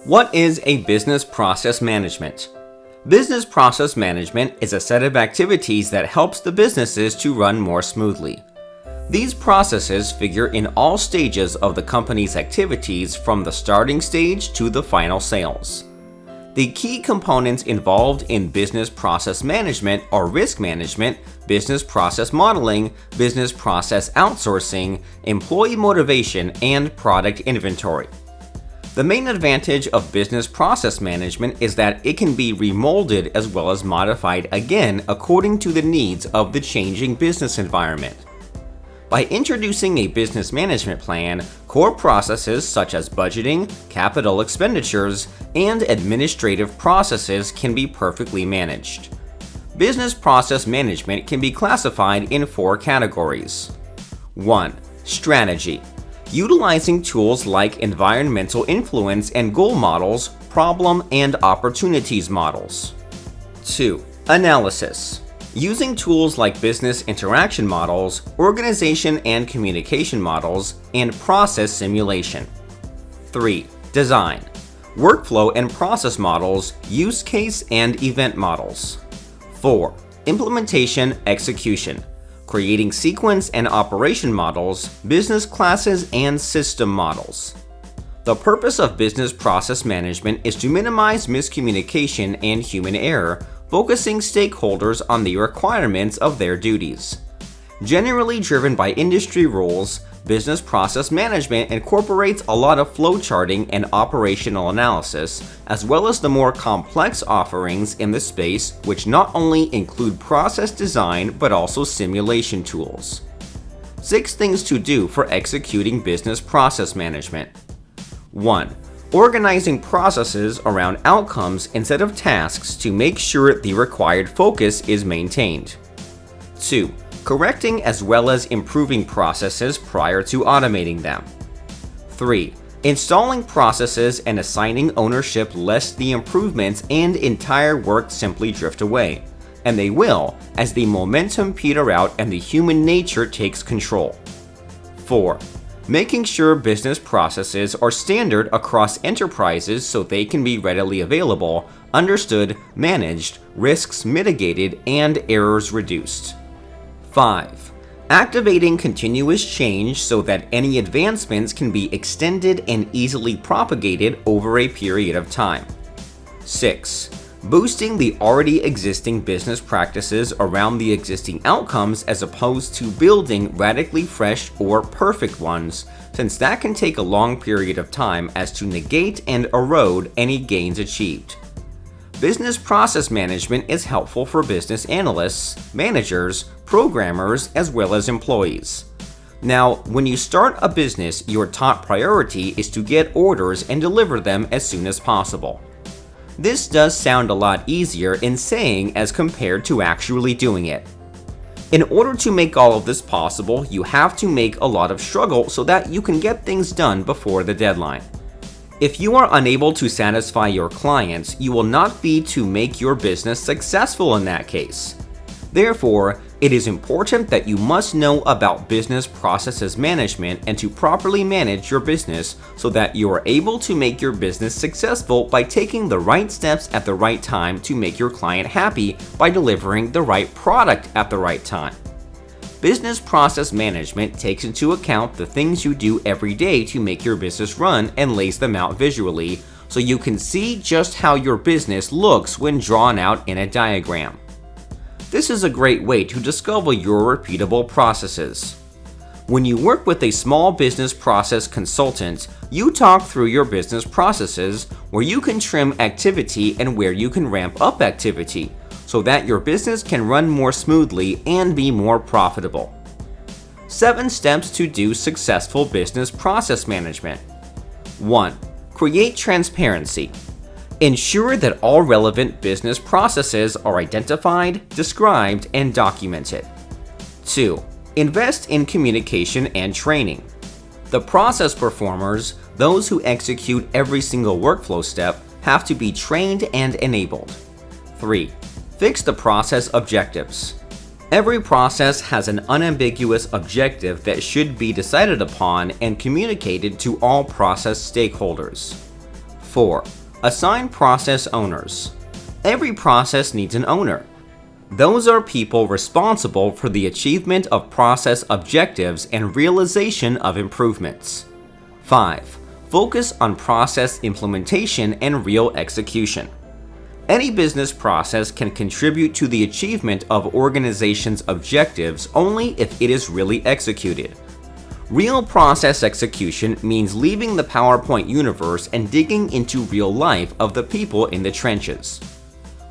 What is a business process management? Business process management is a set of activities that helps the businesses to run more smoothly. These processes figure in all stages of the company's activities from the starting stage to the final sales. The key components involved in business process management are risk management, business process modeling, business process outsourcing, employee motivation, and product inventory. The main advantage of business process management is that it can be remolded as well as modified again according to the needs of the changing business environment. By introducing a business management plan, core processes such as budgeting, capital expenditures, and administrative processes can be perfectly managed. Business process management can be classified in 4 categories. 1. Strategy. Utilizing tools like environmental influence and goal models, problem and opportunities models. 2. Analysis. Using tools like business interaction models, organization and communication models, and process simulation. 3. Design. Workflow and process models, use case and event models. 4. Implementation execution. Creating sequence and operation models, business classes, and system models. The purpose of business process management is to minimize miscommunication and human error, focusing stakeholders on the requirements of their duties. Generally driven by industry rules, business process management incorporates a lot of flowcharting and operational analysis, as well as the more complex offerings in the space, which not only include process design but also simulation tools. 6 things to do for executing business process management. 1. Organizing processes around outcomes instead of tasks to make sure the required focus is maintained. 2. Correcting as well as improving processes prior to automating them. 3. Installing processes and assigning ownership lest the improvements and entire work simply drift away. And they will, as the momentum peter out and the human nature takes control. 4. Making sure business processes are standard across enterprises so they can be readily available, understood, managed, risks mitigated, and errors reduced. 5. Activating continuous change so that any advancements can be extended and easily propagated over a period of time. 6. Boosting the already existing business practices around the existing outcomes as opposed to building radically fresh or perfect ones, since that can take a long period of time as to negate and erode any gains achieved. Business process management is helpful for business analysts, managers, programmers, as well as employees. Now, when you start a business, your top priority is to get orders and deliver them as soon as possible. This does sound a lot easier in saying as compared to actually doing it. In order to make all of this possible, you have to make a lot of struggle so that you can get things done before the deadline. If you are unable to satisfy your clients, you will not be to make your business successful in that case. Therefore, it is important that you must know about business processes management and to properly manage your business so that you are able to make your business successful by taking the right steps at the right time to make your client happy by delivering the right product at the right time. Business process management takes into account the things you do every day to make your business run and lays them out visually so you can see just how your business looks when drawn out in a diagram. This is a great way to discover your repeatable processes. When you work with a small business process consultant, you talk through your business processes, where you can trim activity and where you can ramp up activity, so that your business can run more smoothly and be more profitable. 7 steps to do successful business process management. 1. Create transparency. Ensure that all relevant business processes are identified, described, and documented. 2. Invest in communication and training. The process performers, those who execute every single workflow step, have to be trained and enabled. 3. Fix the process objectives. Every process has an unambiguous objective that should be decided upon and communicated to all process stakeholders. 4. Assign process owners. Every process needs an owner. Those are people responsible for the achievement of process objectives and realization of improvements. 5. Focus on process implementation and real execution. Any business process can contribute to the achievement of organization's objectives only if it is really executed. Real process execution means leaving the PowerPoint universe and digging into real life of the people in the trenches.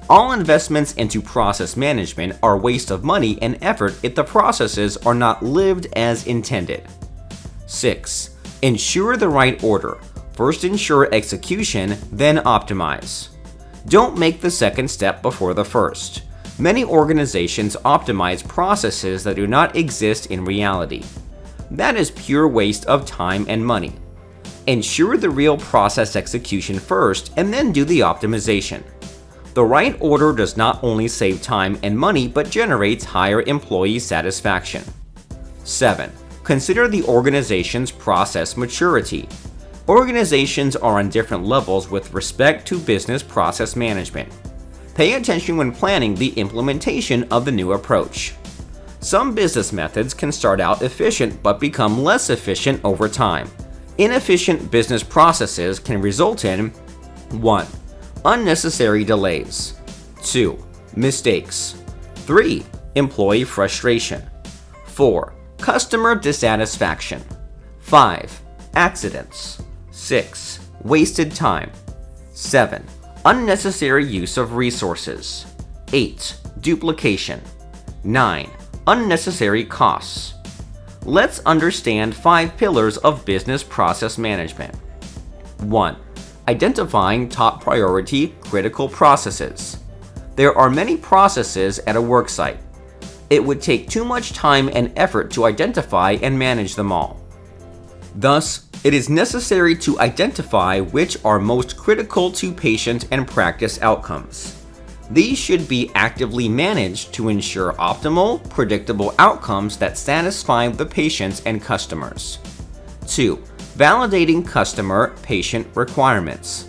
All investments into process management are a waste of money and effort if the processes are not lived as intended. 6. Ensure the right order. First ensure execution, then optimize. Don't make the second step before the first. Many organizations optimize processes that do not exist in reality. That is pure waste of time and money. Ensure the real process execution first and then do the optimization. The right order does not only save time and money but generates higher employee satisfaction. 7. Consider the organization's process maturity. Organizations are on different levels with respect to business process management. Pay attention when planning the implementation of the new approach. Some business methods can start out efficient but become less efficient over time. Inefficient business processes can result in 1. Unnecessary delays. 2. Mistakes. 3. Employee frustration. 4. Customer dissatisfaction. 5. Accidents. 6. Wasted time. 7. Unnecessary use of resources. 8. Duplication. 9. Unnecessary costs. Let's understand 5 pillars of business process management. 1. Identifying top priority critical processes. There are many processes at a worksite. It would take too much time and effort to identify and manage them all. Thus, it is necessary to identify which are most critical to patient and practice outcomes. These should be actively managed to ensure optimal, predictable outcomes that satisfy the patients and customers. 2. Validating customer-patient requirements.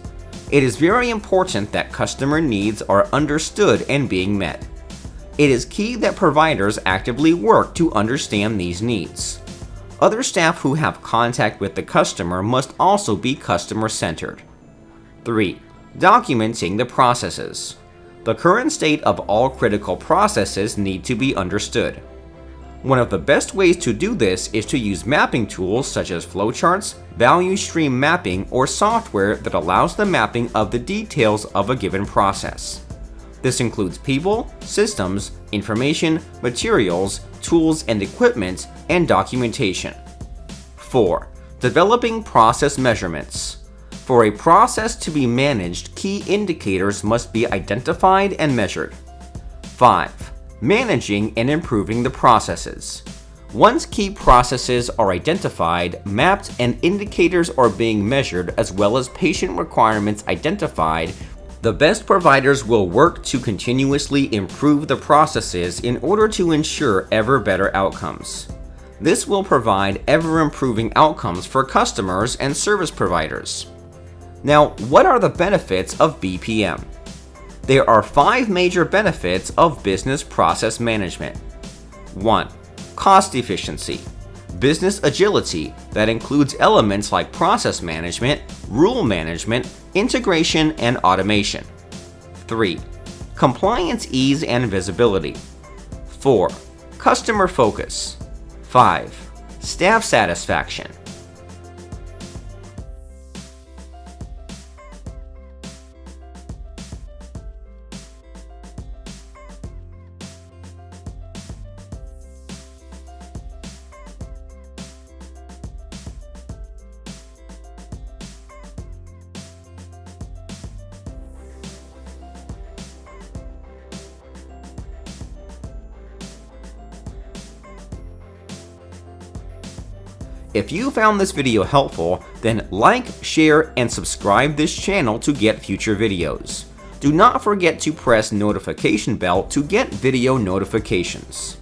It is very important that customer needs are understood and being met. It is key that providers actively work to understand these needs. Other staff who have contact with the customer must also be customer-centered. 3. Documenting the processes. The current state of all critical processes need to be understood. One of the best ways to do this is to use mapping tools such as flowcharts, value stream mapping, or software that allows the mapping of the details of a given process. This includes people, systems, information, materials, tools and equipment, and documentation. 4. Developing process measurements. For a process to be managed, key indicators must be identified and measured. 5. Managing and improving the processes. Once key processes are identified, mapped, and indicators are being measured as well as patient requirements identified, the best providers will work to continuously improve the processes in order to ensure ever better outcomes. This will provide ever-improving outcomes for customers and service providers. Now, what are the benefits of BPM? There are 5 major benefits of business process management. 1. Cost efficiency. Business agility that includes elements like process management, rule management, integration, and automation. 3. Compliance ease and visibility. 4. Customer focus. 5. Staff satisfaction. If you found this video helpful, then like, share, and subscribe this channel to get future videos. Do not forget to press notification bell to get video notifications.